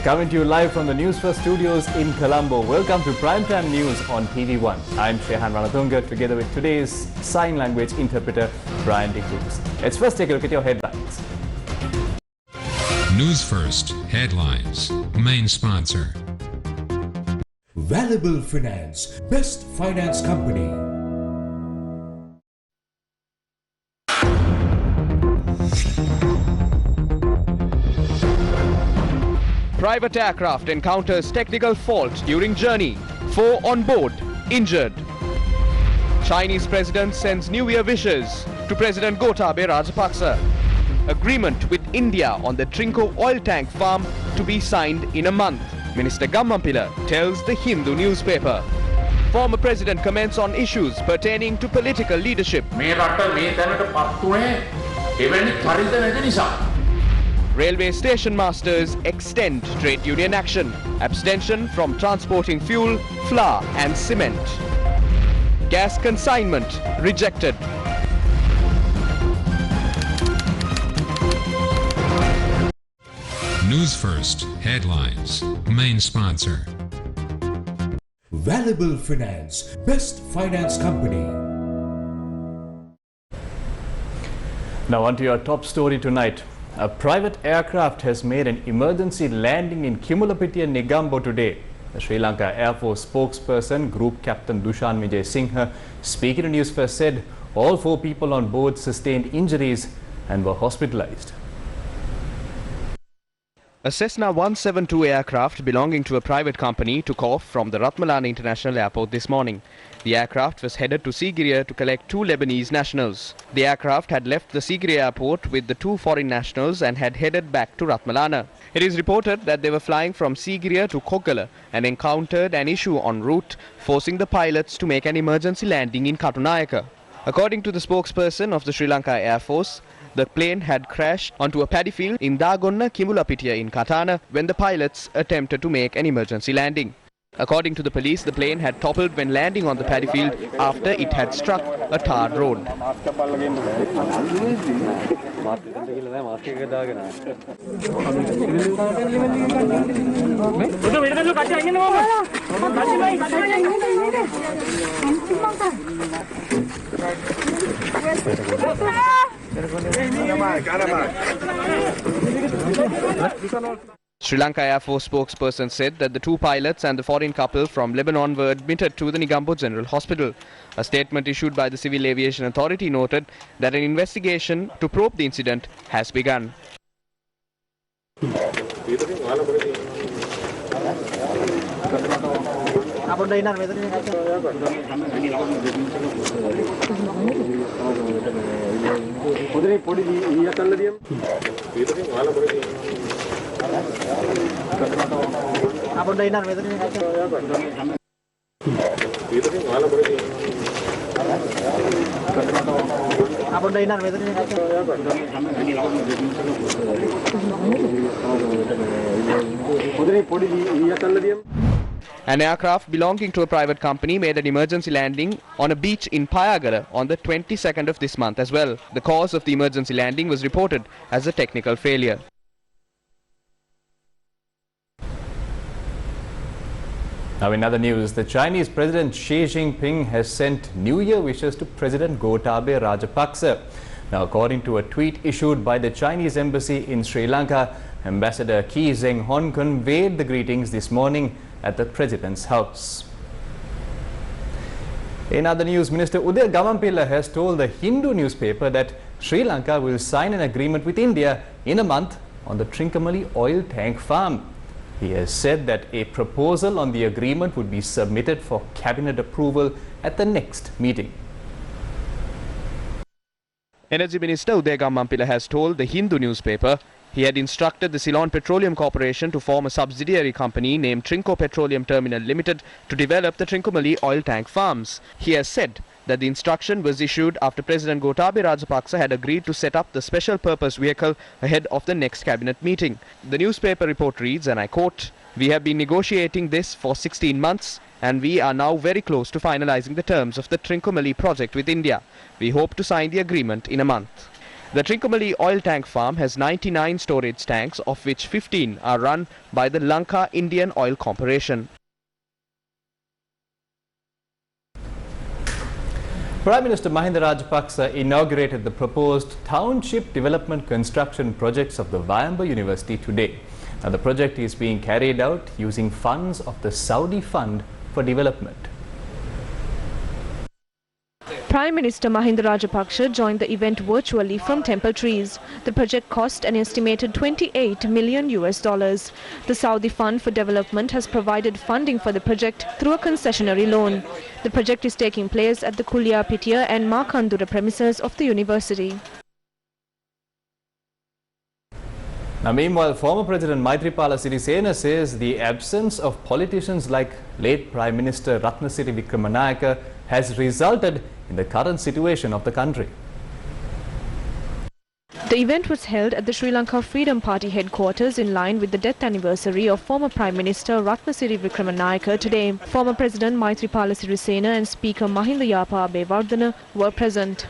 Coming to you live from the Newsfirst studios in Colombo. Welcome to Primetime News on TV1. I'm Shehan Ranatunga, together with today's sign language interpreter, Brian Dickus. Let's first take a look at your headlines. News First headlines. Main sponsor. Valuable Finance, best finance company. Private aircraft encounters technical fault during journey. 4 on board injured. Chinese president sends New Year wishes to President Gotabaya Rajapaksa. Agreement with India on the Trinco oil tank farm to be signed in a month. Minister Gammampila tells the Hindu newspaper. Former president comments on issues pertaining to political leadership. Railway station masters extend trade union action. Abstention from transporting fuel, flour and cement. Gas consignment rejected. News First headlines. Main sponsor. Valuable Finance, best finance company. Now on to your top story tonight. A private aircraft has made an emergency landing in Kimulapitiya, Negombo today. The Sri Lanka Air Force spokesperson, Group Captain Dushan Vijay Singh, speaking to Newsfirst, said all 4 people on board sustained injuries and were hospitalized. A Cessna 172 aircraft belonging to a private company took off from the Ratmalana International Airport this morning. The aircraft was headed to Sigiriya to collect 2 Lebanese nationals. The aircraft had left the Sigiriya airport with the 2 foreign nationals and had headed back to Ratmalana. It is reported that they were flying from Sigiriya to Koggala and encountered an issue en route, forcing the pilots to make an emergency landing in Katunayaka. According to the spokesperson of the Sri Lanka Air Force, the plane had crashed onto a paddy field in Dagonna, Kimulapitiya in Katana when the pilots attempted to make an emergency landing. According to the police, the plane had toppled when landing on the paddy field after it had struck a tarred road. Sri Lanka Air Force spokesperson said that the 2 pilots and the foreign couple from Lebanon were admitted to the Negombo General Hospital. A statement issued by the Civil Aviation Authority noted that an investigation to probe the incident has begun. An aircraft belonging to a private company made an emergency landing on a beach in Payagara on the 22nd of this month as well. The cause of the emergency landing was reported as a technical failure. Now in other news, the Chinese President Xi Jinping has sent New Year wishes to President Gotabaya Rajapaksa. Now according to a tweet issued by the Chinese Embassy in Sri Lanka, Ambassador Ki Zeng Hon conveyed the greetings this morning at the President's house. In other news, Minister Gammampila has told the Hindu newspaper that Sri Lanka will sign an agreement with India in a month on the Trincomalee oil tank farm. He has said that a proposal on the agreement would be submitted for cabinet approval at the next meeting. Energy Minister Udaya Gammampila has told the Hindu newspaper he had instructed the Ceylon Petroleum Corporation to form a subsidiary company named Trinco Petroleum Terminal Limited to develop the Trincomalee oil tank farms. He has said that the instruction was issued after President Gotabaya Rajapaksa had agreed to set up the special purpose vehicle ahead of the next cabinet meeting. The newspaper report reads, and I quote, "We have been negotiating this for 16 months and we are now very close to finalizing the terms of the Trincomalee project with India. We hope to sign the agreement in a month." The Trincomalee oil tank farm has 99 storage tanks, of which 15 are run by the Lanka Indian Oil Corporation. Prime Minister Mahinda Rajapaksa inaugurated the proposed township development construction projects of the Wayamba University today. Now, the project is being carried out using funds of the Saudi Fund for Development. Prime Minister Mahinda Rajapaksa joined the event virtually from Temple Trees. The project cost an estimated $28 million. The Saudi Fund for Development has provided funding for the project through a concessionary loan. The project is taking place at the Kulia Pitia and Makandura premises of the university. Now, meanwhile, former President Maithripala Sirisena says the absence of politicians like late Prime Minister Ratnasiri Wickramanayake has resulted in the current situation of the country. The event was held at the Sri Lanka Freedom Party headquarters in line with the death anniversary of former Prime Minister Ratnasiri Wickramanayake today. Former President Maithripala Sirisena and Speaker Mahinda Yapa Abeyewardena were present.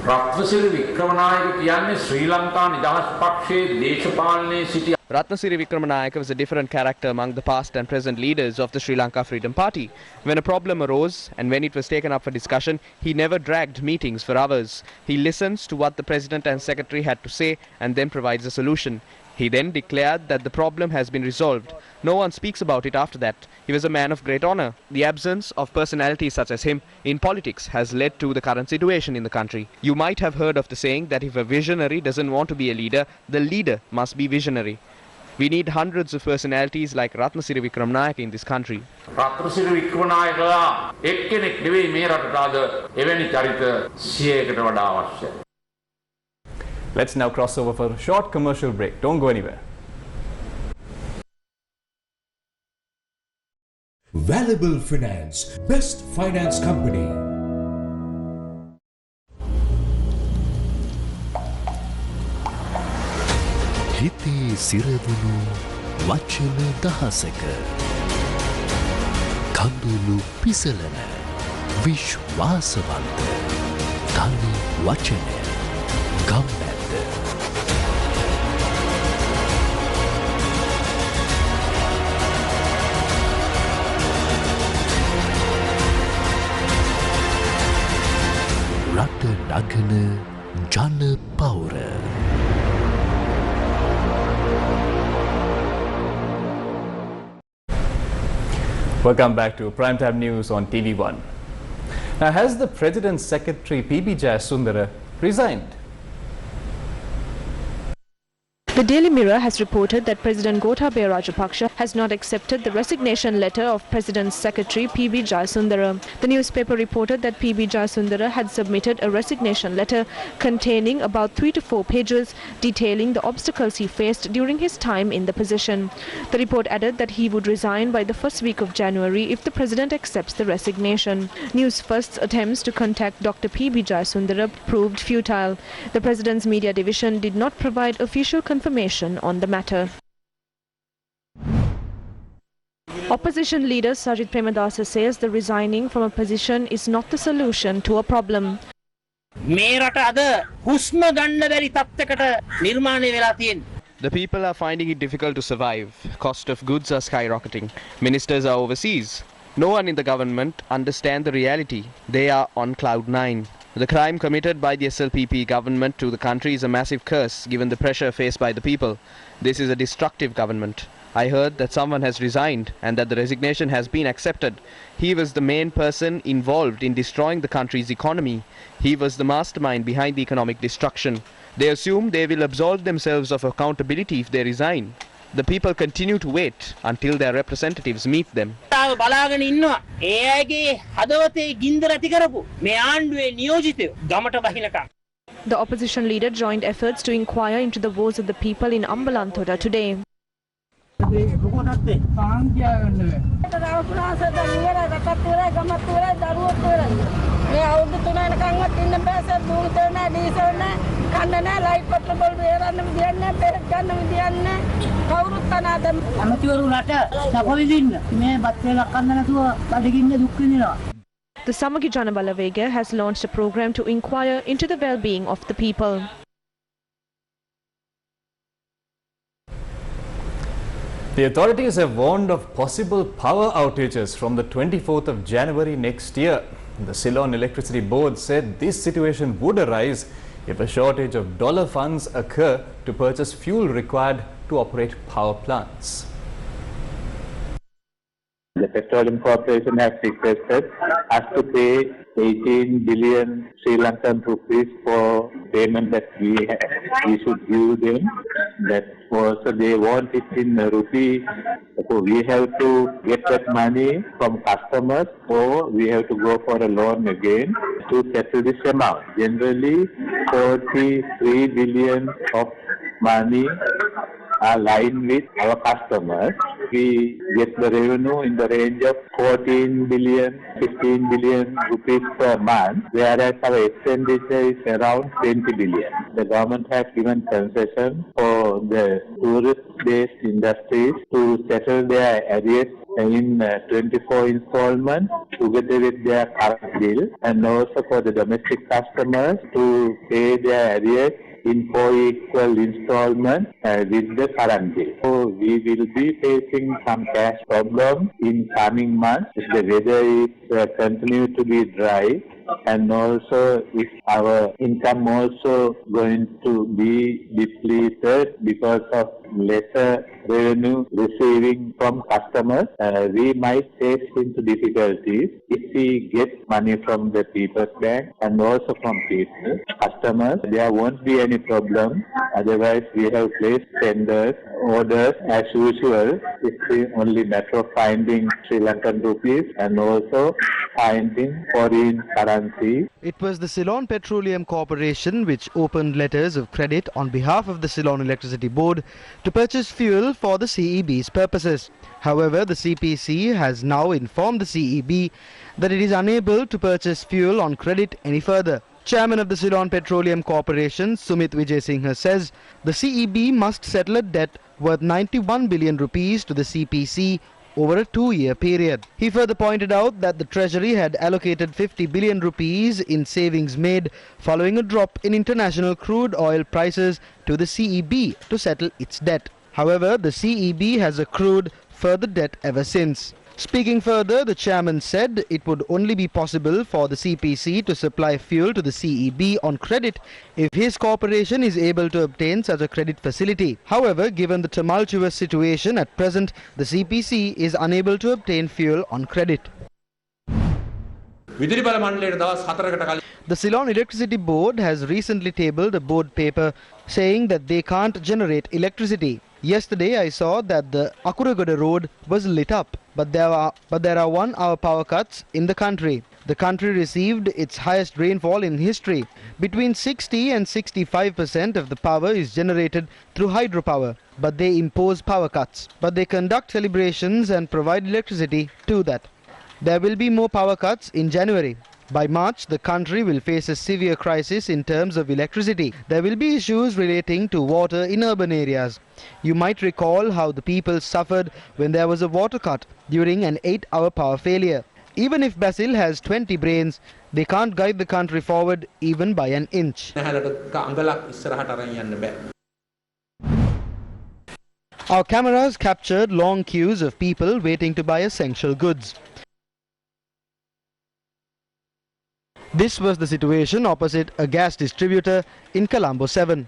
Ratnasiri Wickramanayake කියන්නේ ශ්‍රී ලංකා නිදහස් පක්ෂයේ දේශපාලනයේ සිටි Ratnasiri Wickramanayake was a different character among the past and present leaders of the Sri Lanka Freedom Party. When a problem arose and when it was taken up for discussion, he never dragged meetings for hours. He listens to what the President and Secretary had to say and then provides a solution. He then declared that the problem has been resolved. No one speaks about it after that. He was a man of great honor. The absence of personalities such as him in politics has led to the current situation in the country. You might have heard of the saying that if a visionary doesn't want to be a leader, the leader must be visionary. We need hundreds of personalities like Ratnasiri Wickramanayake in this country. Ratnasiri වික්‍රමනායකලා එක්කෙනෙක් නෙවෙයි මේ රටට අද එවැනි චරිත 100කට වඩා අවශ්‍යයි. Let's now cross over for a short commercial break. Don't go anywhere. Valuable Finance, best finance company. හිතේ සිරදුණු වචන දහසක කඳුළු පිසලන විශ්වාසවන්ත තනි වචන ගම්මැද්ද රට නගන ජන පවුර Welcome back to Primetime News on TV1. Now, has the President's Secretary P.B. Jayasundara resigned? The Daily Mirror has reported that President Gotabaya Rajapaksa has not accepted the resignation letter of President's Secretary P.B. Jayasundara. The newspaper reported that P.B. Jayasundara had submitted a resignation letter containing about 3 to 4 pages detailing the obstacles he faced during his time in the position. The report added that he would resign by the first week of January if the President accepts the resignation. Newsfirst's attempts to contact Dr. P.B. Jayasundara proved futile. The President's media division did not provide official confirmation on the matter. Opposition leader Sajith Premadasa says the resigning from a position is not the solution to a problem. The people are finding it difficult to survive. Cost of goods are skyrocketing. Ministers are overseas. No one in the government understands the reality. They are on cloud 9. The crime committed by the SLPP government to the country is a massive curse given the pressure faced by the people. This is a destructive government. I heard that someone has resigned and that the resignation has been accepted. He was the main person involved in destroying the country's economy. He was the mastermind behind the economic destruction. They assume they will absolve themselves of accountability if they resign. The people continue to wait until their representatives meet them. The opposition leader joined efforts to inquire into the woes of the people in Ambalantoda today. The Samagi Jana Balavega has launched a program to inquire into the well-being of the people. The authorities have warned of possible power outages from the 24th of January next year. The Ceylon Electricity Board said this situation would arise if a shortage of dollar funds occur to purchase fuel required to operate power plants. The Petroleum Corporation has requested us to pay 18 billion Sri Lankan rupees for payment that we should give them. That also they want it in rupee. So we have to get that money from customers, or we have to go for a loan again to settle this amount. Generally, 43 billion of money are lying with our customers. We get the revenue in the range of 14 billion, 15 billion rupees per month, whereas our expenditure is around 20 billion. The government has given concession for the tourist-based industries to settle their arrears in 24 installments together with their current bill, and also for the domestic customers to pay their arrears in 4 equal installments with the current bill. So we will be facing some cash problems in coming months if the weather is continue to be dry, and also if our income also going to be depleted because of lesser revenue receiving from customers, we might face into difficulties. If we get money from the People's Bank and also from people, customers, there won't be any problem. Otherwise, we have placed tenders, orders as usual. It's the only matter of finding Sri Lankan rupees and also finding foreign currency. It was the Ceylon Petroleum Corporation which opened letters of credit on behalf of the Ceylon Electricity Board to purchase fuel for the CEB's purposes. However, the CPC has now informed the CEB that it is unable to purchase fuel on credit any further. Chairman of the Ceylon Petroleum Corporation, Sumit Vijay says the CEB must settle a debt worth 91 billion rupees to the CPC over a 2-year period. He further pointed out that the Treasury had allocated 50 billion rupees in savings made following a drop in international crude oil prices to the CEB to settle its debt. However, the CEB has accrued further debt ever since. Speaking further, the chairman said it would only be possible for the CPC to supply fuel to the CEB on credit if his corporation is able to obtain such a credit facility. However, given the tumultuous situation at present, the CPC is unable to obtain fuel on credit. The Ceylon Electricity Board has recently tabled a board paper saying that they can't generate electricity. Yesterday I saw that the Akuragoda road was lit up, but there are 1-hour power cuts in the country. The country received its highest rainfall in history. Between 60 and 65% of the power is generated through hydropower, but they impose power cuts. But they conduct celebrations and provide electricity to that. There will be more power cuts in January. By March, the country will face a severe crisis in terms of electricity. There will be issues relating to water in urban areas. You might recall how the people suffered when there was a water cut during an 8-hour power failure. Even if Basil has 20 brains, they can't guide the country forward even by an inch. Our cameras captured long queues of people waiting to buy essential goods. This was the situation opposite a gas distributor in Colombo 7.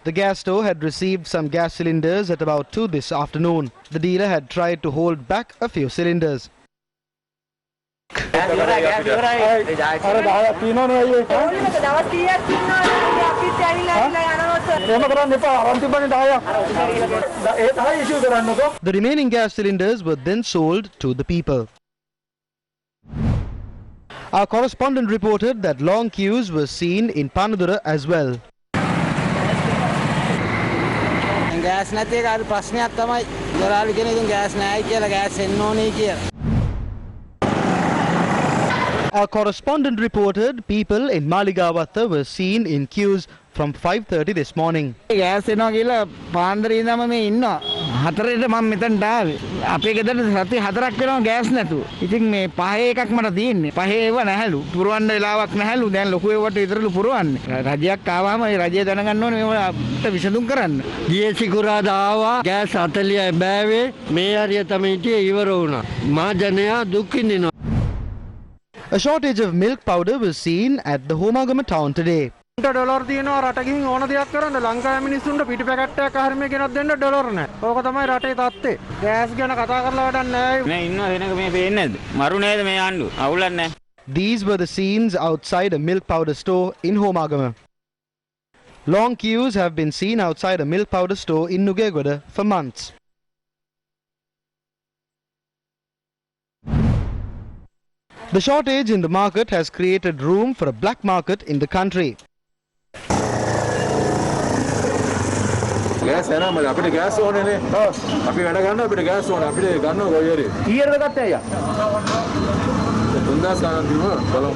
The gas store had received some gas cylinders at about 2 this afternoon. The dealer had tried to hold back a few cylinders. The remaining gas cylinders were then sold to the people. Our correspondent reported that long queues were seen in Panadura as well. gas නැති එක අර ප්‍රශ්නයක් තමයි. දරාලු කියන ඉතින් gas නැහැ කියලා gas එන්න ඕනේ කියලා. Our correspondent reported people in Maligawatta were seen in queues from 5:30 this morning. gas එනවා කියලා පාන්දර ඉඳන්ම මේ ඉන්නවා. 4ට මම මෙතනට ආවේ. අපේ ගෙදර සති 4ක් වෙනවා gas නැතුව. ඉතින් මේ පහේ එකක් මට තියෙන්නේ. පහේ ඒව නැහැලු. පුරවන්න වෙලාවක් නැහැලු. දැන් ලොකු ඒවට විතරලු පුරවන්නේ. රජයක් ආවම ඒ රජය දැනගන්න ඕනේ මේවට විසඳුම් කරන්න. ගියේ සිකුරාදා ආවා gas 40 බෑවේ මේ හරිය තමයි ඉවර වුණා. මා ජනයා දුක් විඳිනවා. A shortage of milk powder was seen at the Homagama town today. Dollar දිනනවා රට ගිහින් ඕන දෙයක් කරන්න ලංකාවේ මිනිස්සුන්ට පිටි පැකට් එකක් අහරිම ගෙනත් දෙන්න ඩොලර් නැහැ. ඕක තමයි රටේ තත්ත්වය. ගෑස් ගැන කතා කරලා වැඩක් නැහැ. මේ ඉන්නවා වෙනක මේ පේන්නේ නැද්ද? මරු නේද මේ ආණ්ඩු? අවුලක් නැහැ. These were the scenes outside a milk powder store in Homagama. Long queues have been seen outside a milk powder store in Nugegoda for months. The shortage in the market has created room for a black market in the country. gas එනවා මල අපිට gas ඕනේ නේ. ඔව්. අපි වැඩ ගන්න අපිට gas ඕනේ. අපිට ගන්නව කොයි හරි. ඊයරද ගත්තේ අයියා? 3000 ගන්න දීමු බලමු.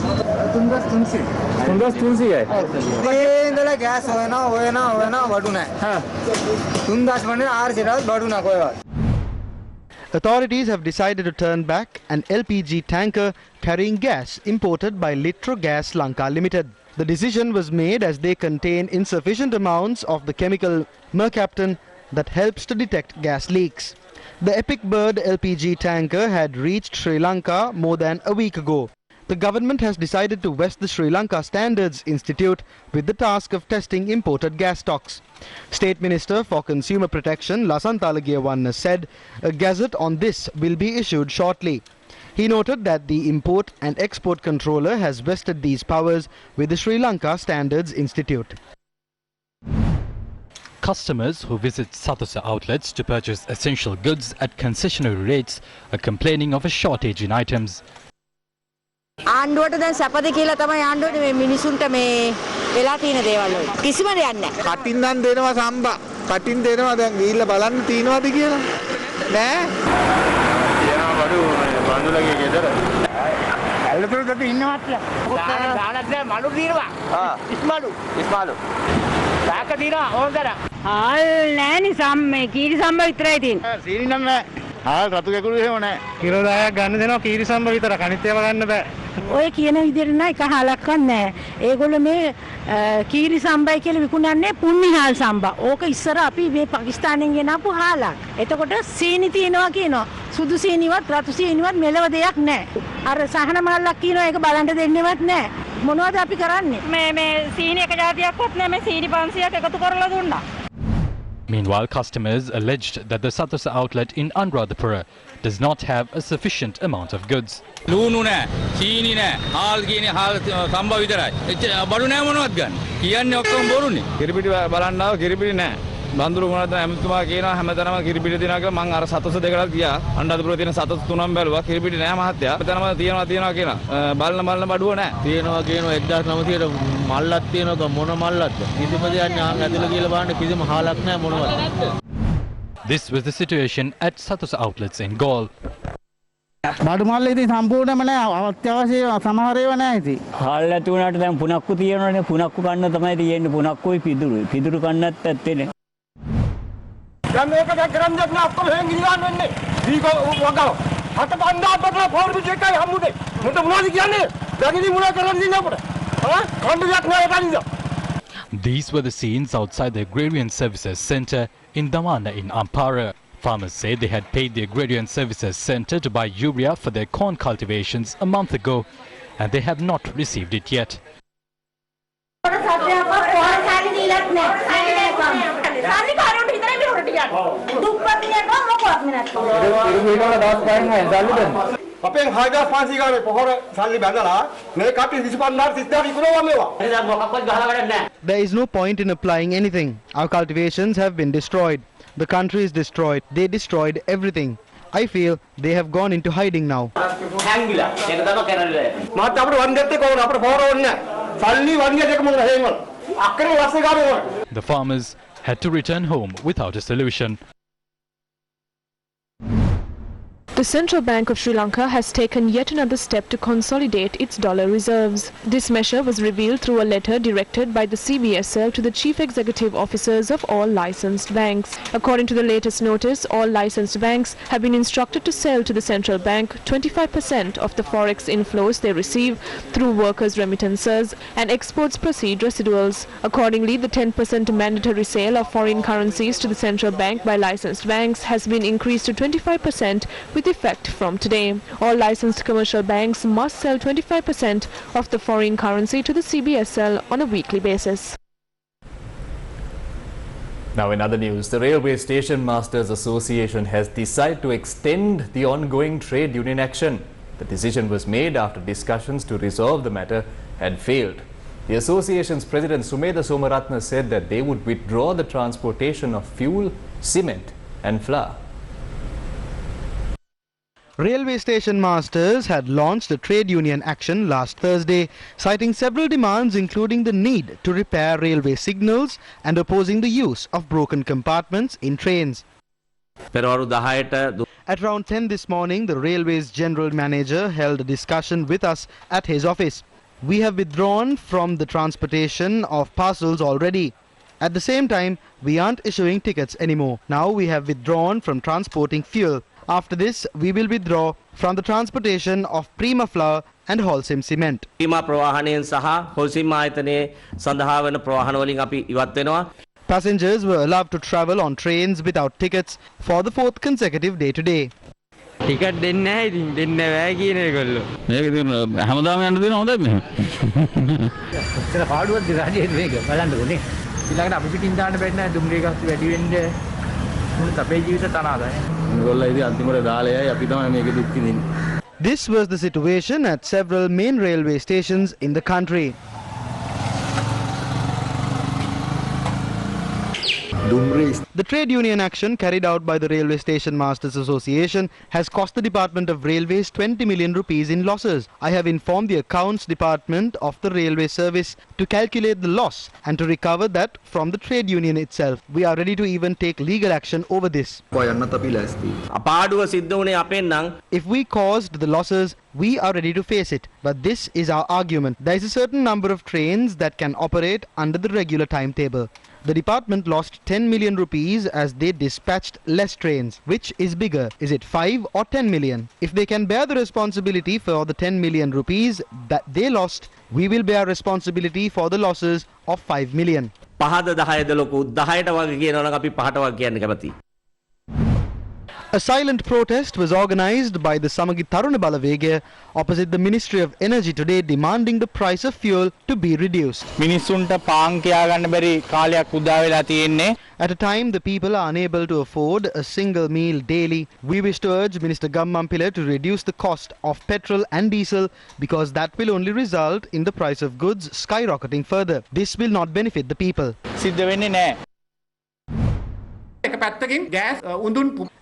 3300. 3300යි. මේ ඉඳලා gas හොයනවා වඩු නැහැ. හා. 3000 වනේ 400ට වඩු නැහැ කොහෙවත්. Authorities have decided to turn back an LPG tanker carrying gas imported by Litro Gas Lanka Limited. The decision was made as they contain insufficient amounts of the chemical mercaptan that helps to detect gas leaks. The Epic Bird LPG tanker had reached Sri Lanka more than a week ago. The government has decided to vest the Sri Lanka Standards Institute with the task of testing imported gas stocks. State Minister for Consumer Protection Lasantha Alagiyawanna said a gazette on this will be issued shortly. He noted that the import and export controller has vested these powers with the Sri Lanka Standards Institute. Customers who visit Sathosa outlets to purchase essential goods at concessionary rates are complaining of a shortage in items. ආණ්ඩුවට දැන් සැපද කියලා තමයි ආණ්ඩුවේ මේ මිනිසුන්ට මේ වෙලා තියෙන දේවල් වල කිසිම දෙයක් නැහැ. කටින් නම් දෙනවා සම්බා. කටින් දෙනවා දැන් ගිහිල්ලා බලන්න තියනවාද කියලා. නෑ. තියනවා බඩු බඳුලගේ ගෙදර. ඇල්ලතුරට ඉන්නවත් ගානක් නෑ මලු දිනවා. ඉස්මලු. සාක දිනවා ඕන්දර. හාල් නෑනි සම්මේ කීරි සම්බ විතරයි තියෙන්නේ. සීනි නම් නෑ. හාල් රතු ගැකුළු එහෙම නෑ. කිලෝ 10ක් ගන්න දෙනවා කීරි සම්බ විතර කණිත් ඒවා ගන්න බෑ. ඔය කියන විදිහට නෑ එක හාලක්වත් නෑ. ඒගොල්ලෝ මේ කීරි සම්බයි කියලා විකුණන්නේ පුන්නි හාල් සම්බා. ඕක ඉස්සර අපි මේ පාකිස්තානෙන් ගෙනාපු හාලක්. එතකොට සීනි තියනවා කියනවා. සුදු සීනිවත් රතු සීනිවත් මෙලව දෙයක් නෑ. අර සහන මල්ලක් කියනවා ඒක බලන්න දෙන්නේවත් නෑ. මොනවද අපි කරන්නේ? මේ සීනි එක જાතියක්වත් නෑ මේ සීනි 500ක් එකතු කරලා දුන්නා. Meanwhile, customers alleged that the Sathosa outlet in Anuradhapura does not have a sufficient amount of goods. ලුණු නෑ, චීනි නෑ, හාල් කියන්නේ හාල් සම්බව විතරයි. බඩු නෑ මොනවත් ගන්න. කියන්නේ ඔක්කොම බොරුනේ. කිරිපිටි බලන්න ආව කිරිපිටි නෑ. බඳුරු මොනවද ඇමතුමා කියනවා හැමතැනම කිරිපිටි දෙනවා කියලා මං අර සතොස දෙකකට ගියා. අනුරාධපුරේ තියෙන සතොස තුනම බැලුවා. කිරිපිටි නෑ මහත්තයා. හැමතැනම තියෙනවා කියනවා. බලන බඩුව නෑ. තියෙනවා 1900ට මල්ලක් තියෙනවා මොන මල්ලක්ද? කිසිම දෙයක් නෑ ඇතුළ කියලා බලන්න කිසිම හාලක් නෑ මොනවද? This was the situation at Sathosa outlets in Gaul. බඩු මල්ල ඉතින් සම්පූර්ණයෙන්ම නෑ අත්‍යවශ්‍ය සමහර ඒවා නෑ ඉතින්. හාල් නැති වුණාට දැන් පුනක්කු තියෙනවනේ පුනක්කු කන්න තමයි තියෙන්නේ පුනක්කුයි පිදුරු කන්නත් ඇත්තේ නේ. දැන් මේක දැන් කරන් දෙන්න ඔක්කොම හේන් ගිනිගන්න වෙන්නේ. දීක වගව. අත බණ්ඩා බඩලා ෆෝර්බිජ් එකයි හම්බුනේ. මුන්ට මොනවද කියන්නේ? දැන් මොනවා කරන් දින්න අපට? කන්න දෙයක් නෑ කන්ද. These were the scenes outside the Agrarian Services Centre in Damana in Ampara. Farmers say they had paid the Agrarian Services Centre to buy urea for their corn cultivations a month ago and they have not received it yet. අපෙන් 6500 ගානේ පොහොර සල්ලි බැඳලා මේ කට්ටිය 25000 30 kilo වමේවා. දැන් මොකක්වත් ගහලා වැඩක් නැහැ. There is no point in applying anything. Our cultivations have been destroyed. The country is destroyed. They destroyed everything. I feel they have gone into hiding now. The farmers had to return home without a solution. The Central Bank of Sri Lanka has taken yet another step to consolidate its dollar reserves. This measure was revealed through a letter directed by the CBSL to the chief executive officers of all licensed banks. According to the latest notice, all licensed banks have been instructed to sell to the Central Bank 25% of the forex inflows they receive through workers' remittances and exports proceed residuals. Accordingly, the 10% mandatory sale of foreign currencies to the Central Bank by licensed banks has been increased to 25% with effect from today. All licensed commercial banks must sell 25% of the foreign currency to the CBSL on a weekly basis. Now in other news, the Railway Station Masters Association has decided to extend the ongoing trade union action. The decision was made after discussions to resolve the matter had failed. The association's president Sumedha Somaratna said that they would withdraw the transportation of fuel, cement and flour. Railway Station Masters had launched a trade union action last Thursday, citing several demands including the need to repair railway signals and opposing the use of broken compartments in trains. At around 10 this morning, the Railway's General Manager held a discussion with us at his office. We have withdrawn from the transportation of parcels already. At the same time, we aren't issuing tickets anymore. Now we have withdrawn from transporting fuel. After this, we will withdraw from the transportation of Prima flour and Holcim cement. Passengers were allowed to travel on trains without tickets for the fourth consecutive day today. Ticket දෙන්නේ නැහැ ඉතින් දෙන්න බෑ කියන ඒගොල්ලෝ. මේක ඉතින් හැමදාම යන්න දෙන හොඳයි මෙහෙම. එතන පාඩුවක් දිගාදී මේක බලන්නකොනේ. ඊළඟට අපි පිටින් දාන්න බැරි නෑ දුම්රිය ගස්තු වැඩි වෙන්නේ. මොකද අපේ ජීවිත තනාදයි. මේගොල්ලෝ ඉතින් අන්තිමට දාලයයි අපි තමයි මේක දුක් විඳින්නේ. This was the situation at several main railway stations in the country. The trade union action carried out by the Railway Station Masters Association has cost the Department of Railways 20 million rupees in losses. I have informed the Accounts Department of the Railway Service to calculate the loss and to recover that from the trade union itself. We are ready to even take legal action over this. If we caused the losses, we are ready to face it. But this is our argument. There is a certain number of trains that can operate under the regular timetable. The department lost 10 million rupees as they dispatched less trains. Which is bigger? Is it 5 or 10 million? If they can bear the responsibility for the 10 million rupees that they lost, we will bear responsibility for the losses of 5 million. A silent protest was organized by the Samagi Taruna Balavegaya opposite the Ministry of Energy today, demanding the price of fuel to be reduced. At a time the people are unable to afford a single meal daily, we wish to urge Minister Gammampila to reduce the cost of petrol and diesel because that will only result in the price of goods skyrocketing further. This will not benefit the people.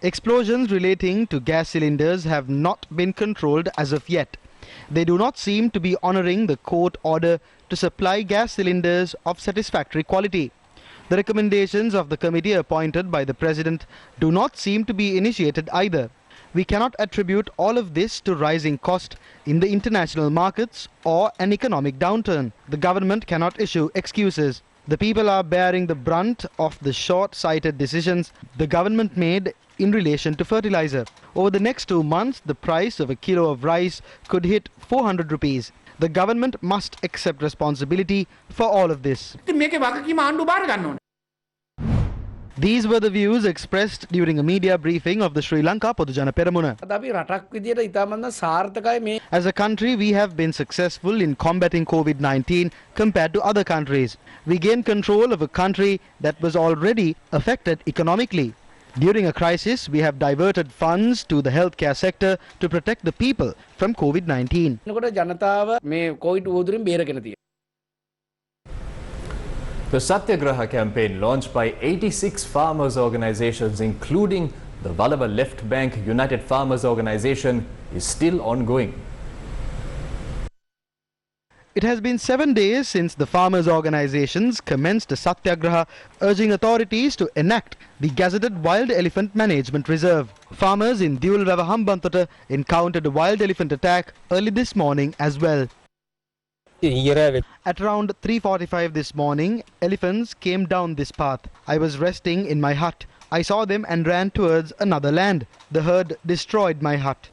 Explosions relating to gas cylinders have not been controlled as of yet. They do not seem to be honouring the court order to supply gas cylinders of satisfactory quality. The recommendations of the committee appointed by the President do not seem to be initiated either. We cannot attribute all of this to rising cost in the international markets or an economic downturn. The government cannot issue excuses. The people are bearing the brunt of the short-sighted decisions the government made in relation to fertilizer. Over the next 2 months, the price of a kilo of rice could hit 400 rupees. The government must accept responsibility for all of this. These were the views expressed during a media briefing of the Sri Lanka Podujana Peramuna. As a country, we have been successful in combating COVID-19 compared to other countries. We gained control of a country that was already affected economically. During a crisis, we have diverted funds to the healthcare sector to protect the people from COVID-19. The Satyagraha campaign launched by 86 farmers organizations including the Walava Left Bank United Farmers Organization is still ongoing. It has been 7 days since the farmers' organizations commenced a satyagraha urging authorities to enact the gazetted wild elephant management reserve. Farmers in Diulrava Hambantota encountered a wild elephant attack early this morning as well. At around 3:45 this morning, elephants came down this path. I was resting in my hut. I saw them and ran towards another land. The herd destroyed my hut.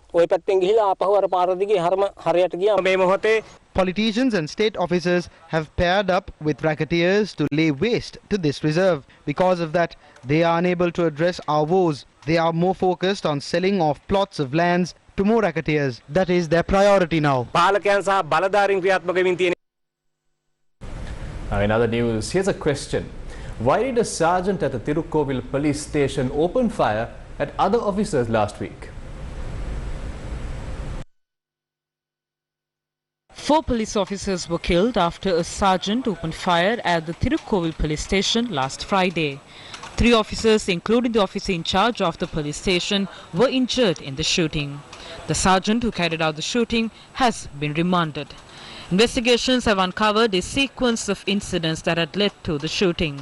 Politicians and state officers have paired up with racketeers to lay waste to this reserve. Because of that, they are unable to address our woes. They are more focused on selling off plots of lands to more racketeers. That is their priority now. Now in other news, here's a question. Why did a sergeant at the Tirukkovil police station open fire at other officers last week? 4 police officers were killed after a sergeant opened fire at the Tirukkovil police station last Friday. 3 officers, including the officer in charge of the police station, were injured in the shooting. The sergeant who carried out the shooting has been remanded. Investigations have uncovered a sequence of incidents that had led to the shooting.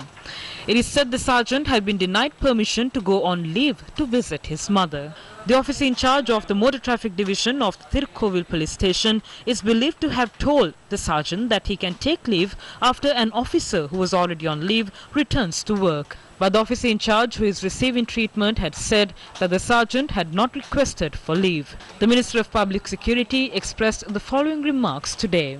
It is said the sergeant had been denied permission to go on leave to visit his mother. The officer in charge of the motor traffic division of the Tirukkovil police station is believed to have told the sergeant that he can take leave after an officer who was already on leave returns to work. But the officer in charge who is receiving treatment had said that the sergeant had not requested for leave. The Minister of Public Security expressed the following remarks today.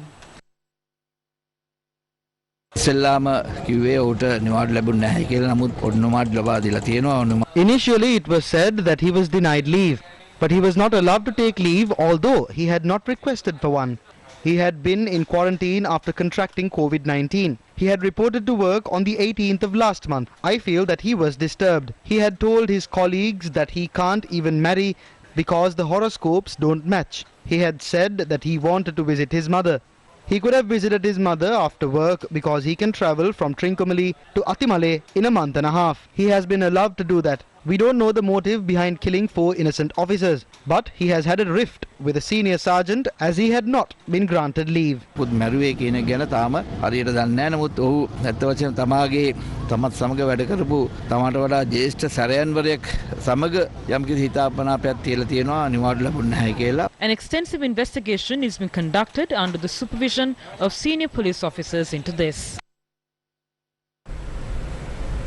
Initially, it was said that he was denied leave, but he was not allowed to take leave although he had not requested for one. He had been in quarantine after contracting COVID-19. He had reported to work on the 18th of last month. I feel that he was disturbed. He had told his colleagues that he can't even marry because the horoscopes don't match. He had said that he wanted to visit his mother. He could have visited his mother after work because he can travel from Trincomalee to Atimale in a month and a half. He has been allowed to do that. We don't know the motive behind killing 4 innocent officers, but he has had a rift with a senior sergeant as he had not been granted leave. An extensive investigation is being conducted under the supervision of senior police officers into this.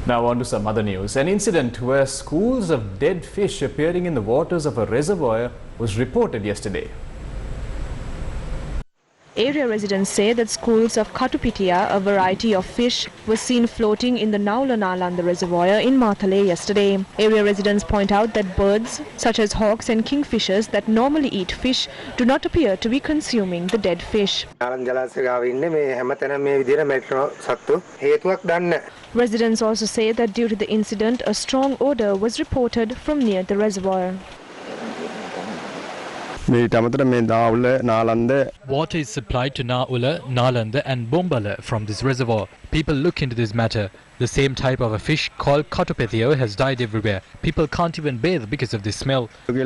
Now on to some other news. An incident where schools of dead fish appearing in the waters of a reservoir was reported yesterday. Area residents say that schools of Katupitia, a variety of fish, were seen floating in the Naula-Nalanda reservoir in Mathale yesterday. Area residents point out that birds, such as hawks and kingfishers that normally eat fish, do not appear to be consuming the dead fish. Residents also say that due to the incident, a strong odour was reported from near the reservoir. Water is supplied to Naula, Nalanda and Bombala from this reservoir. People look into this matter. The same type of a fish called Kotopethio has died everywhere. People can't even bathe because of the smell. More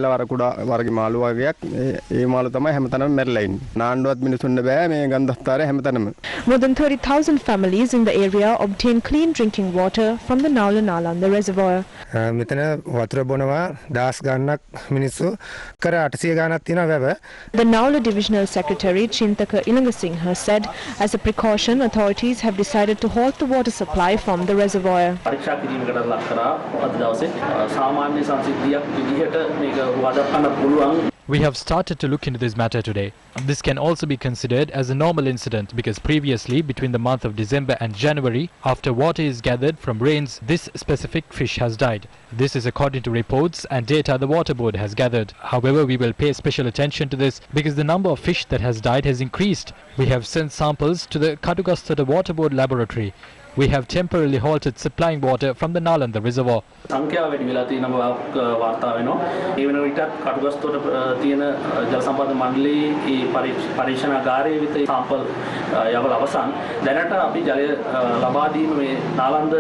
than 30,000 families in the area obtain clean drinking water from the Naula-Nalanda reservoir. The Naula Divisional Secretary Chintaka Ilangasinghe said, as a precaution, authorities have decided to halt the water supply from the reservoir. We have started to look into this matter today. This can also be considered as a normal incident because previously, between the month of December and January, after water is gathered from rains, this specific fish has died. This is according to reports and data the Water Board has gathered. However, we will pay special attention to this because the number of fish that has died has increased. We have sent samples to the Katugastota Water Board laboratory. We have temporarily halted supplying water from the Nalanda reservoir. තියෙන ජල සම්පන්න මණ්ඩලයේ පරීක්ෂණාගාරයේ විතර sample යවලා අවසන් දැනට අපි ජලය ලබා දීම මේ නාලන්ද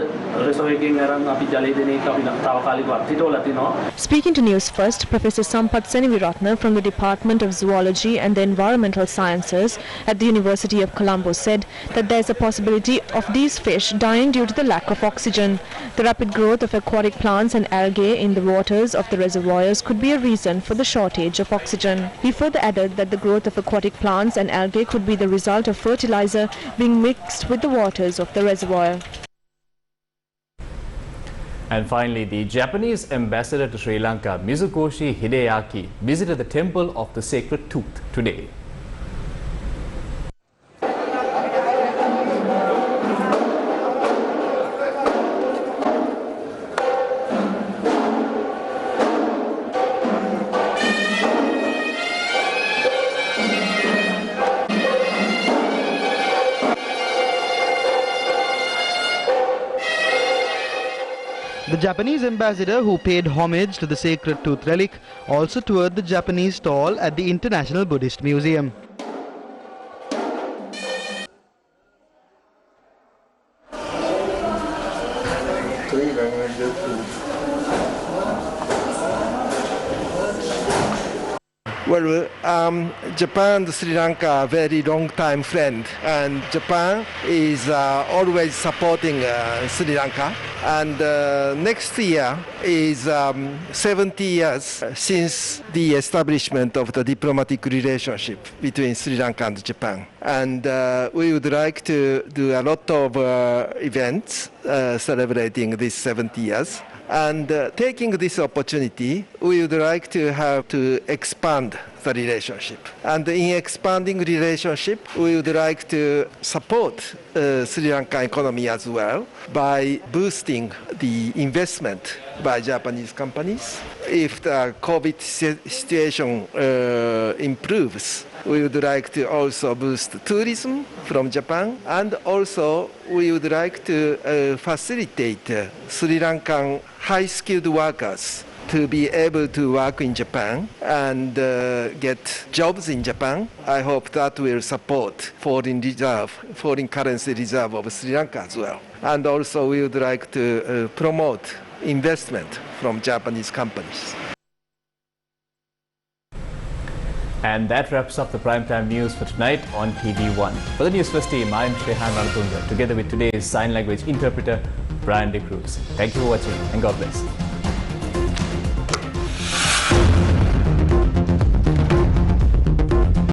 රිසර්ව් එකෙන් අරන් අපි ජලය දෙන එක අපි තාවකාලිකව අත්හිටවලා තිනවා. Speaking to Newsfirst, Professor Sampath Seneviratne from the Department of Zoology and the Environmental Sciences at the University of Colombo said that there is a possibility of these fish dying due to the lack of oxygen. The rapid growth of aquatic plants and algae in the waters of the reservoirs could be a reason for the shortage of oxygen. He further added that the growth of aquatic plants and algae could be the result of fertilizer being mixed with the waters of the reservoir. And finally, the Japanese ambassador to Sri Lanka, Mizukoshi Hideaki, visited the Temple of the Sacred Tooth today. The Japanese ambassador, who paid homage to the sacred tooth relic, also toured the Japanese stall at the International Buddhist Museum. Well, Japan and Sri Lanka are very long time friend, and Japan is always supporting Sri Lanka. And next year is 70 years since the establishment of the diplomatic relationship between Sri Lanka and Japan. And we would like to do a lot of events celebrating these 70 years. And taking this opportunity, we would like to expand the relationship. And in expanding relationship, we would like to support Sri Lanka economy as well by boosting the investment by Japanese companies. If the COVID situation improves, we would like to also boost tourism from Japan, and also we would like to facilitate Sri Lankan high-skilled workers to be able to work in Japan and get jobs in Japan. I hope that will support foreign currency reserve of Sri Lanka as well. And also we would like to promote investment from Japanese companies. And that wraps up the primetime news for tonight on TV1. For the Newsfirst team, I'm Shehan Ranatunga, together with today's sign language interpreter, Brian De Cruz. Thank you for watching and God bless.